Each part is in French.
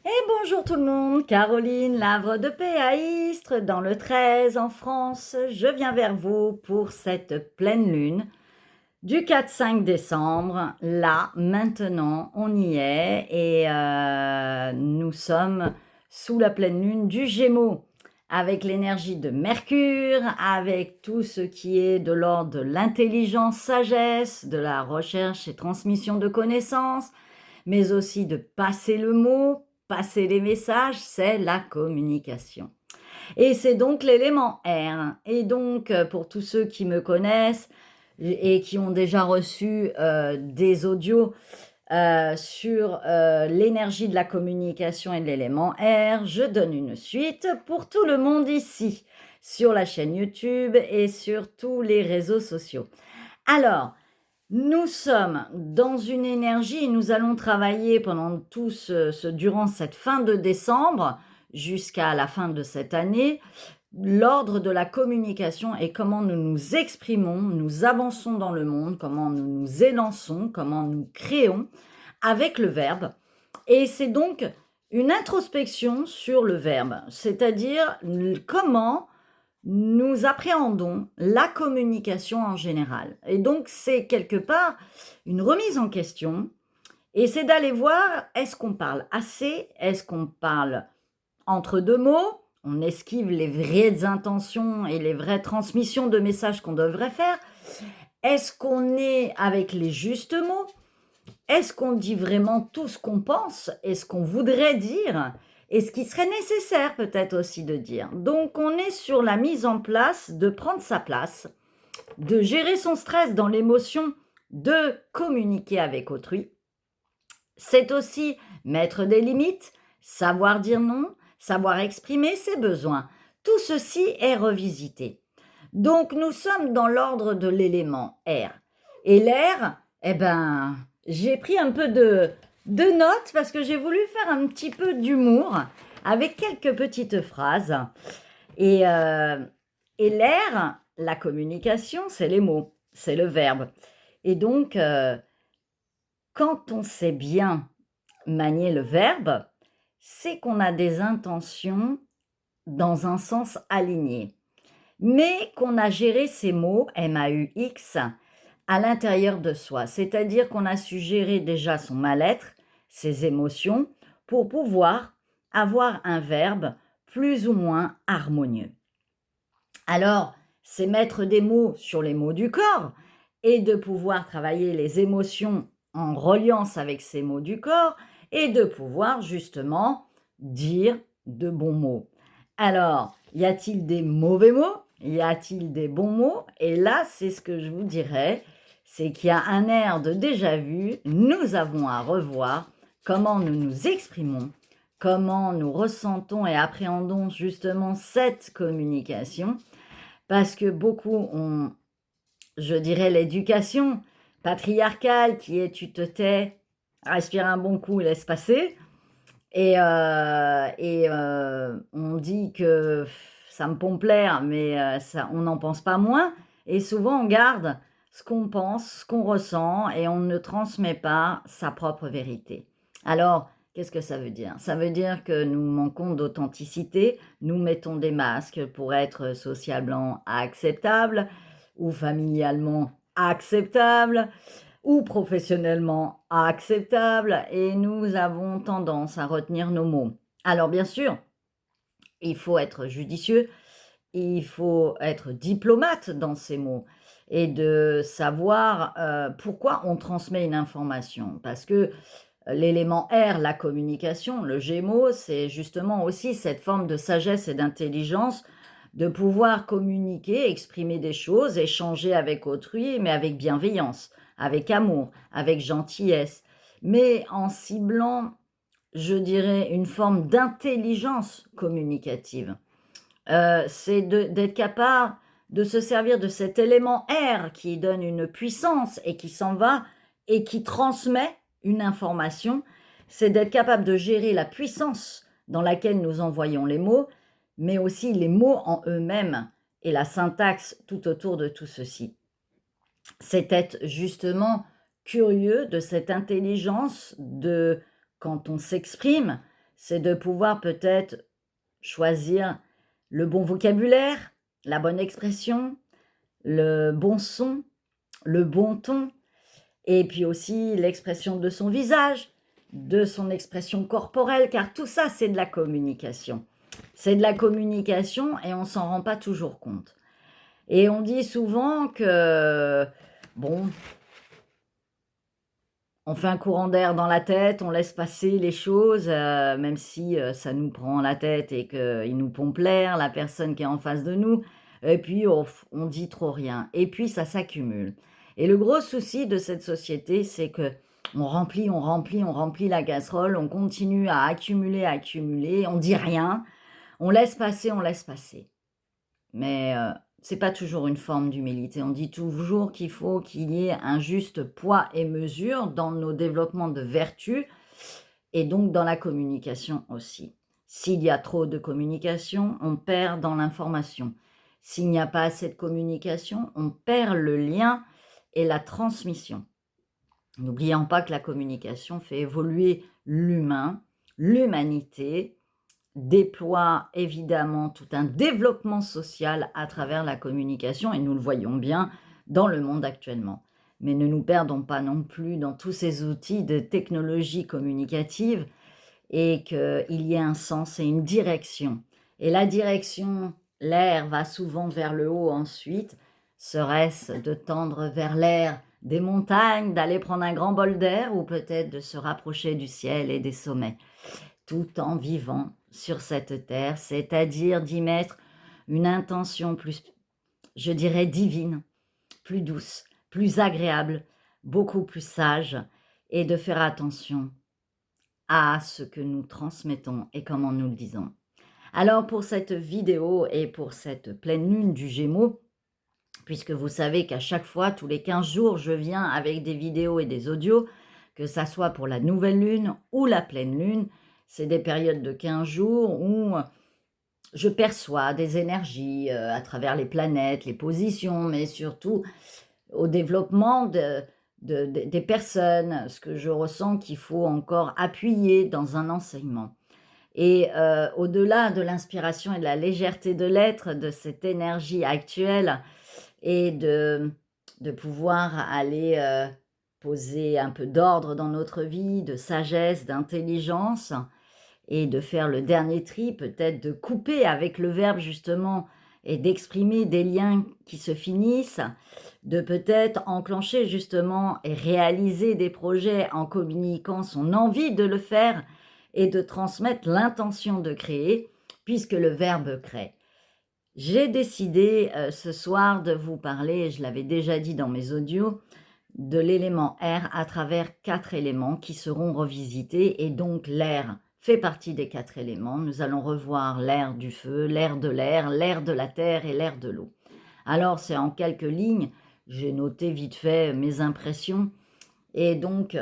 Et bonjour tout le monde, Caroline, Lavre de paix à Istres, dans le 13 en France. Je viens vers vous pour cette pleine lune du 4-5 décembre. Là, maintenant, on y est et nous sommes sous la pleine lune du Gémeaux, avec l'énergie de Mercure, avec tout ce qui est de l'ordre de l'intelligence, sagesse, de la recherche et transmission de connaissances, mais aussi de passer le mot, passer les messages, c'est la communication. Et c'est donc l'élément R. Et donc, pour tous ceux qui me connaissent et qui ont déjà reçu des audios sur l'énergie de la communication et de l'élément R, je donne une suite pour tout le monde ici, sur la chaîne YouTube et sur tous les réseaux sociaux. Alors, nous sommes dans une énergie et nous allons travailler pendant durant cette fin de décembre jusqu'à la fin de cette année, l'ordre de la communication et comment nous nous exprimons, nous avançons dans le monde, comment nous nous élançons, comment nous créons avec le verbe. Et c'est donc une introspection sur le verbe, c'est-à-dire comment nous appréhendons la communication en général. Et donc, c'est quelque part une remise en question, et c'est d'aller voir, est-ce qu'on parle assez? Est-ce qu'on parle entre deux mots? On esquive les vraies intentions et les vraies transmissions de messages qu'on devrait faire. Est-ce qu'on est avec les justes mots? Est-ce qu'on dit vraiment tout ce qu'on pense et ce qu'on voudrait dire et ce qui serait nécessaire peut-être aussi de dire? Donc on est sur la mise en place de prendre sa place, de gérer son stress dans l'émotion, de communiquer avec autrui. C'est aussi mettre des limites, savoir dire non, savoir exprimer ses besoins. Tout ceci est revisité. Donc nous sommes dans l'ordre de l'élément R. Et l'air, eh ben, j'ai pris un peu de notes parce que j'ai voulu faire un petit peu d'humour avec quelques petites phrases. Et, euh, et l'air, la communication, c'est les mots, c'est le verbe. Et donc, quand on sait bien manier le verbe, c'est qu'on a des intentions dans un sens aligné, mais qu'on a géré ces mots, M-A-U-X, à l'intérieur de soi. C'est-à-dire qu'on a su gérer déjà son mal-être, ses émotions, pour pouvoir avoir un verbe plus ou moins harmonieux. Alors, c'est mettre des mots sur les mots du corps et de pouvoir travailler les émotions en reliance avec ces mots du corps et de pouvoir justement dire de bons mots. Alors, y a-t-il des mauvais mots? Y a-t-il des bons mots? Et là, c'est ce que je vous dirais, c'est qu'il y a un air de déjà vu. Nous avons à revoir comment nous nous exprimons, comment nous ressentons et appréhendons justement cette communication, parce que beaucoup ont, je dirais, l'éducation patriarcale qui est tu te tais, respire un bon coup et laisse passer. On dit que ça me pompe l'air, mais ça, on n'en pense pas moins. Et souvent, on garde ce qu'on pense, ce qu'on ressent, et on ne transmet pas sa propre vérité. Alors, qu'est-ce que ça veut dire? Ça veut dire que nous manquons d'authenticité, nous mettons des masques pour être socialement acceptables ou familialement acceptables ou professionnellement acceptable, et nous avons tendance à retenir nos mots. Alors bien sûr, il faut être judicieux, il faut être diplomate dans ces mots et de savoir pourquoi on transmet une information. Parce que l'élément R, la communication, le Gémeaux, c'est justement aussi cette forme de sagesse et d'intelligence de pouvoir communiquer, exprimer des choses, échanger avec autrui, mais avec bienveillance, avec amour, avec gentillesse, mais en ciblant, je dirais, une forme d'intelligence communicative. C'est d'être capable de se servir de cet élément R qui donne une puissance et qui s'en va et qui transmet une information. C'est d'être capable de gérer la puissance dans laquelle nous envoyons les mots, mais aussi les mots en eux-mêmes et la syntaxe tout autour de tout ceci. C'est être justement curieux de cette intelligence de quand on s'exprime, c'est de pouvoir peut-être choisir le bon vocabulaire, la bonne expression, le bon son, le bon ton, et puis aussi l'expression de son visage, de son expression corporelle, car tout ça, c'est de la communication. C'est de la communication et on s'en rend pas toujours compte. Et on dit souvent que, bon, on fait un courant d'air dans la tête, on laisse passer les choses, même si ça nous prend la tête et qu'il nous pompe l'air, la personne qui est en face de nous, et puis on dit trop rien. Et puis ça s'accumule. Et le gros souci de cette société, c'est que on remplit la casserole, on continue à accumuler, on dit rien, on laisse passer, on laisse passer. Mais c'est pas toujours une forme d'humilité. On dit toujours qu'il faut qu'il y ait un juste poids et mesure dans nos développements de vertu et donc dans la communication aussi. S'il y a trop de communication, on perd dans l'information. S'il n'y a pas assez de communication, on perd le lien et la transmission. N'oublions pas que la communication fait évoluer l'humain, l'humanité, déploie évidemment tout un développement social à travers la communication, et nous le voyons bien dans le monde actuellement. Mais ne nous perdons pas non plus dans tous ces outils de technologie communicative, et qu'il y ait un sens et une direction. Et la direction, l'air va souvent vers le haut ensuite. Serait-ce de tendre vers l'air des montagnes, d'aller prendre un grand bol d'air, ou peut-être de se rapprocher du ciel et des sommets, tout en vivant sur cette terre, c'est-à-dire d'y mettre une intention plus, je dirais, divine, plus douce, plus agréable, beaucoup plus sage, et de faire attention à ce que nous transmettons et comment nous le disons. Alors pour cette vidéo et pour cette pleine lune du Gémeaux, puisque vous savez qu'à chaque fois, tous les 15 jours, je viens avec des vidéos et des audios, que ça soit pour la nouvelle lune ou la pleine lune, c'est des périodes de 15 jours où je perçois des énergies à travers les planètes, les positions, mais surtout au développement des personnes, ce que je ressens qu'il faut encore appuyer dans un enseignement. Et au-delà de l'inspiration et de la légèreté de l'être, de cette énergie actuelle, et de pouvoir aller poser un peu d'ordre dans notre vie, de sagesse, d'intelligence, et de faire le dernier tri, peut-être de couper avec le verbe justement, et d'exprimer des liens qui se finissent, de peut-être enclencher justement et réaliser des projets en communiquant son envie de le faire et de transmettre l'intention de créer, puisque le verbe crée. J'ai décidé ce soir de vous parler, je l'avais déjà dit dans mes audios, de l'élément air à travers 4 éléments qui seront revisités, et donc l'air fait partie des 4 éléments. Nous allons revoir l'air du feu, l'air de l'air, l'air de la terre et l'air de l'eau. Alors c'est en quelques lignes, j'ai noté vite fait mes impressions, et donc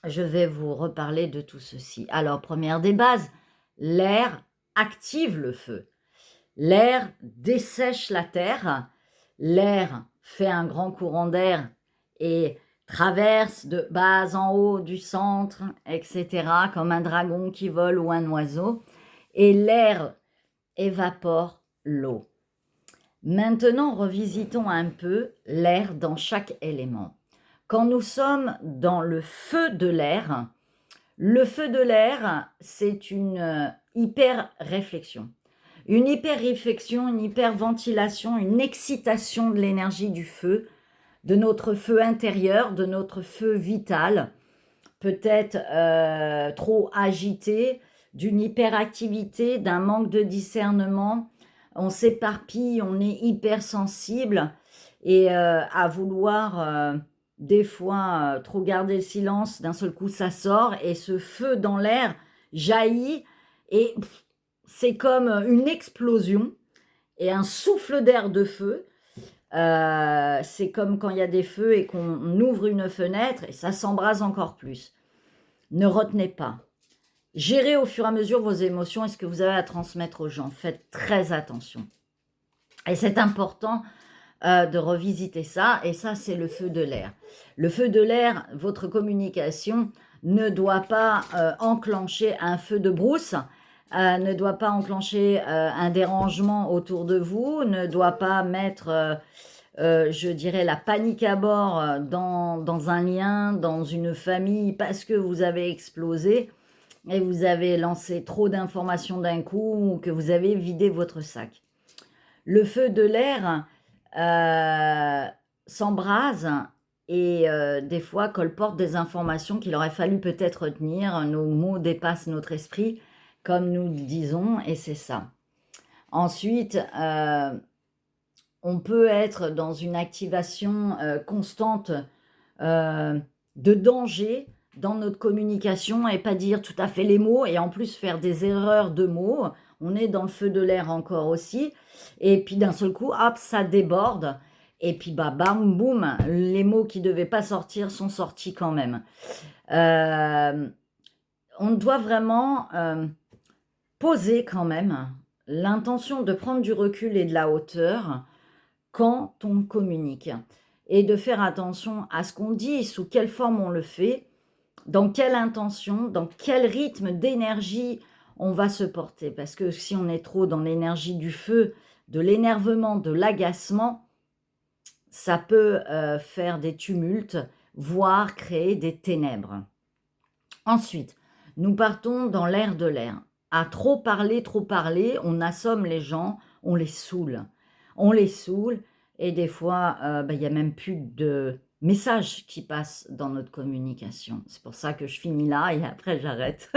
je vais vous reparler de tout ceci. Alors première des bases, l'air active le feu. L'air dessèche la terre, l'air fait un grand courant d'air et traverse de bas en haut, du centre, etc., comme un dragon qui vole ou un oiseau, et l'air évapore l'eau. Maintenant, revisitons un peu l'air dans chaque élément. Quand nous sommes dans le feu de l'air, c'est une hyper-réflexion. Une hyper-réflexion, une hyper-ventilation, une excitation de l'énergie du feu, de notre feu intérieur, de notre feu vital, peut-être trop agité, d'une hyperactivité, d'un manque de discernement. On s'éparpille, on est hypersensible, et à vouloir des fois trop garder le silence, d'un seul coup ça sort, et ce feu dans l'air jaillit, et c'est comme une explosion et un souffle d'air de feu. C'est comme quand il y a des feux et qu'on ouvre une fenêtre et ça s'embrase encore plus. Ne retenez pas. Gérez au fur et à mesure vos émotions et ce que vous avez à transmettre aux gens. Faites très attention. Et c'est important de revisiter ça. Et ça, c'est le feu de l'air. Le feu de l'air, votre communication ne doit pas enclencher un feu de brousse, ne doit pas enclencher un dérangement autour de vous, ne doit pas mettre, je dirais, la panique à bord dans un lien, dans une famille, parce que vous avez explosé et vous avez lancé trop d'informations d'un coup ou que vous avez vidé votre sac. Le feu de l'air s'embrase et des fois colporte des informations qu'il aurait fallu peut-être retenir. Nos mots dépassent notre esprit, comme nous le disons, et c'est ça. Ensuite, on peut être dans une activation constante de danger dans notre communication et pas dire tout à fait les mots et en plus faire des erreurs de mots. On est dans le feu de l'air encore aussi. Et puis d'un seul coup, hop, ça déborde. Et puis bah, bam, boum, les mots qui ne devaient pas sortir sont sortis quand même. On doit vraiment poser quand même l'intention de prendre du recul et de la hauteur quand on communique et de faire attention à ce qu'on dit, sous quelle forme on le fait, dans quelle intention, dans quel rythme d'énergie on va se porter. Parce que si on est trop dans l'énergie du feu, de l'énervement, de l'agacement, ça peut faire des tumultes, voire créer des ténèbres. Ensuite, nous partons dans l'air de l'air. À trop parler, on assomme les gens, on les saoule. On les saoule et des fois, il n'y a même plus de messages qui passent dans notre communication. C'est pour ça que je finis là et après j'arrête.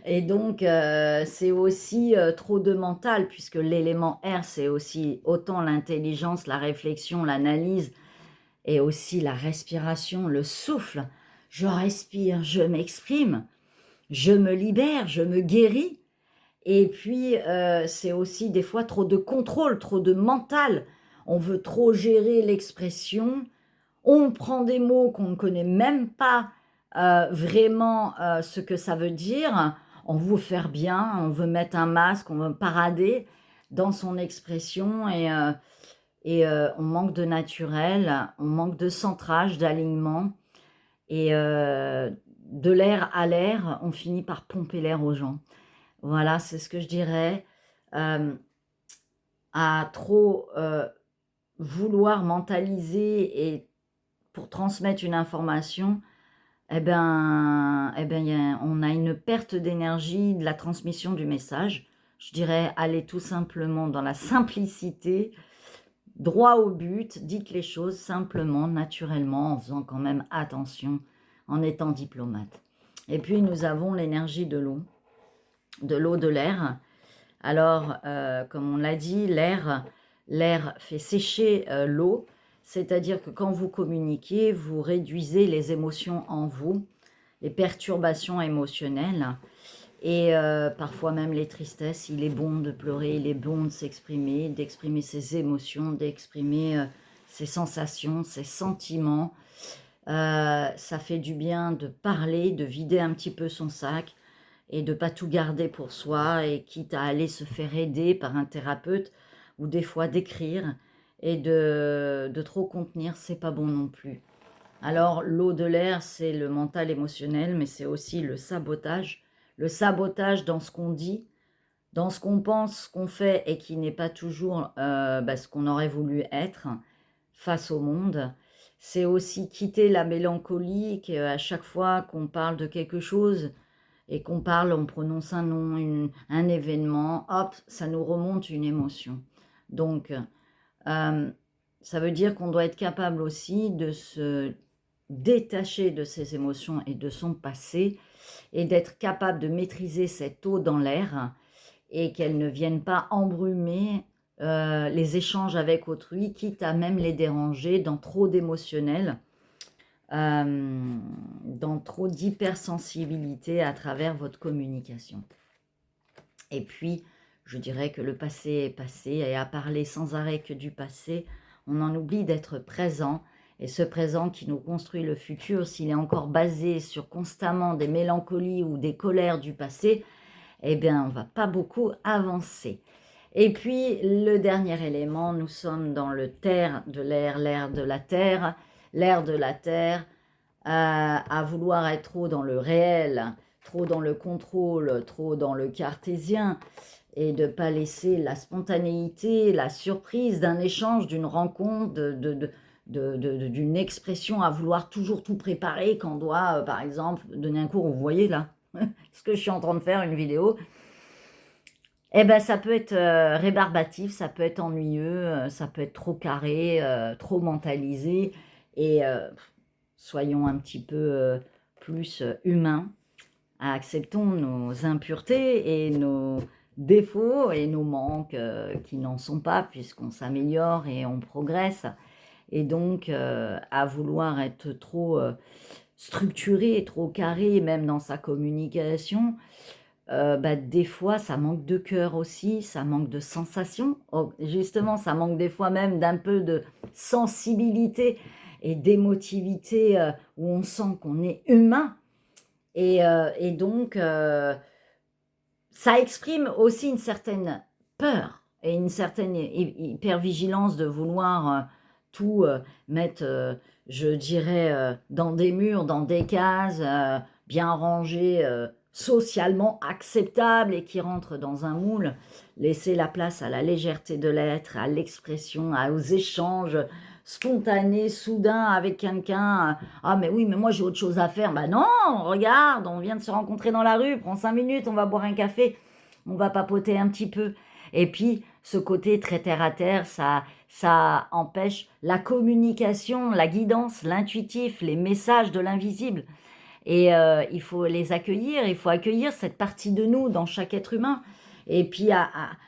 Et donc, c'est aussi trop de mental, puisque l'élément R, c'est aussi autant l'intelligence, la réflexion, l'analyse, et aussi la respiration, le souffle. Je respire, je m'exprime, je me libère, je me guéris. Et puis, c'est aussi des fois trop de contrôle, trop de mental. On veut trop gérer l'expression. On prend des mots qu'on ne connaît même pas vraiment ce que ça veut dire. On veut faire bien, on veut mettre un masque, on veut parader dans son expression et on manque de naturel, on manque de centrage, d'alignement et de l'air à l'air, on finit par pomper l'air aux gens. Voilà, c'est ce que je dirais. À trop vouloir mentaliser et pour transmettre une information, on a une perte d'énergie de la transmission du message. Je dirais, allez tout simplement dans la simplicité, droit au but, dites les choses simplement, naturellement, en faisant quand même attention, en étant diplomate. Et puis, nous avons l'énergie de l'eau, de l'air. Alors, comme on l'a dit, l'air fait sécher l'eau, c'est-à-dire que quand vous communiquez, vous réduisez les émotions en vous, les perturbations émotionnelles et parfois même les tristesses. Il est bon de pleurer, il est bon de s'exprimer, d'exprimer ses émotions, d'exprimer ses sensations, ses sentiments. Ça fait du bien de parler, de vider un petit peu son sac et de ne pas tout garder pour soi, et quitte à aller se faire aider par un thérapeute ou des fois d'écrire, et de trop contenir, c'est pas bon non plus. Alors l'eau de l'air, c'est le mental émotionnel, mais c'est aussi le sabotage dans ce qu'on dit, dans ce qu'on pense, ce qu'on fait et qui n'est pas toujours ce qu'on aurait voulu être face au monde. C'est aussi quitter la mélancolie, qu'à chaque fois qu'on parle de quelque chose et qu'on parle, on prononce un nom, un événement, hop, ça nous remonte une émotion. Donc, ça veut dire qu'on doit être capable aussi de se détacher de ses émotions et de son passé et d'être capable de maîtriser cette eau dans l'air et qu'elle ne vienne pas embrumer les échanges avec autrui, quitte à même les déranger dans trop d'émotionnel, dans trop d'hypersensibilité à travers votre communication. Et puis, je dirais que le passé est passé, et à parler sans arrêt que du passé, on en oublie d'être présent. Et ce présent qui nous construit le futur, s'il est encore basé sur constamment des mélancolies ou des colères du passé, on ne va pas beaucoup avancer. Et puis, le dernier élément, nous sommes dans le terre de l'air, l'air de la terre. L'air de la terre, à vouloir être trop dans le réel, trop dans le contrôle, trop dans le cartésien, et de ne pas laisser la spontanéité, la surprise d'un échange, d'une rencontre, d'une expression, à vouloir toujours tout préparer quand on doit, par exemple, donner un cours. Vous voyez là, ce que je suis en train de faire, une vidéo. Eh ben, ça peut être rébarbatif, ça peut être ennuyeux, ça peut être trop carré, trop mentalisé. Et soyons un petit peu plus humains, acceptons nos impuretés et nos défauts et nos manques qui n'en sont pas, puisqu'on s'améliore et on progresse. Et donc, à vouloir être trop structuré, trop carré, même dans sa communication, des fois, ça manque de cœur aussi, ça manque de sensation. Oh, justement, ça manque des fois même d'un peu de sensibilité et d'émotivité où on sent qu'on est humain. Et donc, ça exprime aussi une certaine peur et une certaine hypervigilance de vouloir tout mettre, je dirais, dans des murs, dans des cases, bien rangées, socialement acceptables et qui rentrent dans un moule. Laisser la place à la légèreté de l'être, à l'expression, aux échanges spontanés, soudains avec quelqu'un. Ah mais oui, mais moi j'ai autre chose à faire. Bah non, regarde, on vient de se rencontrer dans la rue, prends 5 minutes, on va boire un café, on va papoter un petit peu. Et puis, ce côté très terre à terre, ça empêche la communication, la guidance, l'intuitif, les messages de l'invisible. Et il faut les accueillir, il faut accueillir cette partie de nous dans chaque être humain. Et puis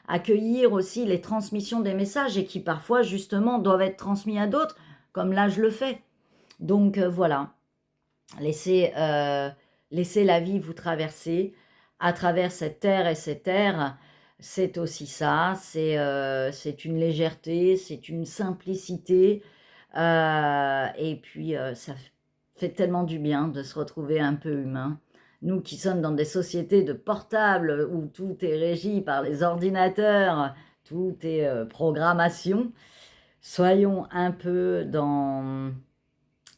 accueillir aussi les transmissions des messages et qui parfois justement doivent être transmis à d'autres, comme là je le fais. Donc voilà, laissez la vie vous traverser à travers cette terre et cette terre. C'est aussi ça, c'est une légèreté, c'est une simplicité. Et puis ça fait tellement du bien de se retrouver un peu humain. Nous qui sommes dans des sociétés de portables où tout est régi par les ordinateurs, tout est programmation, soyons un peu dans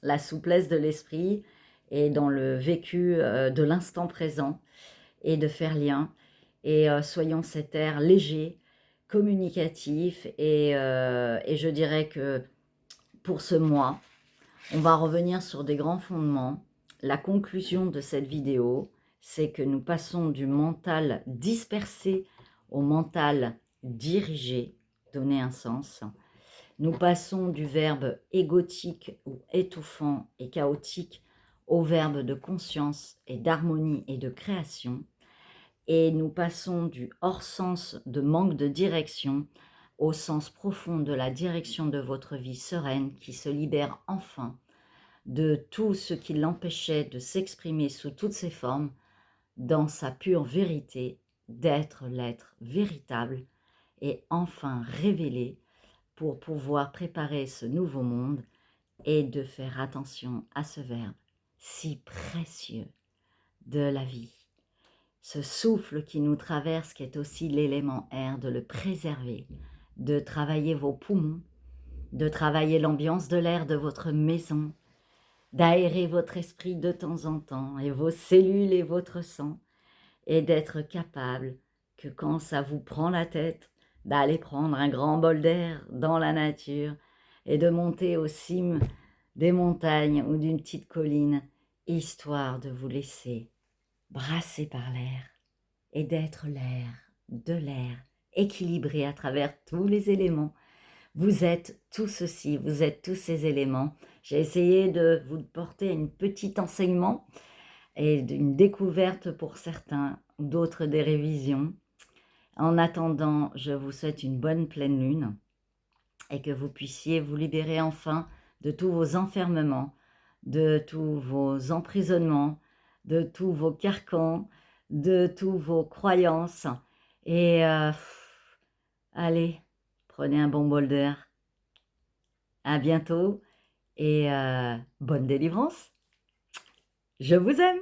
la souplesse de l'esprit et dans le vécu de l'instant présent et de faire lien. Et soyons cet air léger, communicatif. Et je dirais que pour ce mois, on va revenir sur des grands fondements. La conclusion de cette vidéo, c'est que nous passons du mental dispersé au mental dirigé, donner un sens. Nous passons du verbe égotique ou étouffant et chaotique au verbe de conscience et d'harmonie et de création. Et nous passons du hors-sens de manque de direction au sens profond de la direction de votre vie sereine qui se libère enfin de tout ce qui l'empêchait de s'exprimer sous toutes ses formes dans sa pure vérité d'être l'être véritable et enfin révélé pour pouvoir préparer ce nouveau monde et de faire attention à ce verbe si précieux de la vie. Ce souffle qui nous traverse, qui est aussi l'élément air, de le préserver, de travailler vos poumons, de travailler l'ambiance de l'air de votre maison, d'aérer votre esprit de temps en temps et vos cellules et votre sang, et d'être capable que quand ça vous prend la tête, d'aller prendre un grand bol d'air dans la nature et de monter aux cimes des montagnes ou d'une petite colline, histoire de vous laisser brasser par l'air et d'être l'air, de l'air, équilibré à travers tous les éléments. Vous êtes tout ceci, vous êtes tous ces éléments. J'ai essayé de vous porter un petit enseignement et une découverte pour certains, d'autres des révisions. En attendant, je vous souhaite une bonne pleine lune et que vous puissiez vous libérer enfin de tous vos enfermements, de tous vos emprisonnements, de tous vos carcans, de tous vos croyances. Et allez, prenez un bon bol d'air. À bientôt et bonne délivrance. Je vous aime.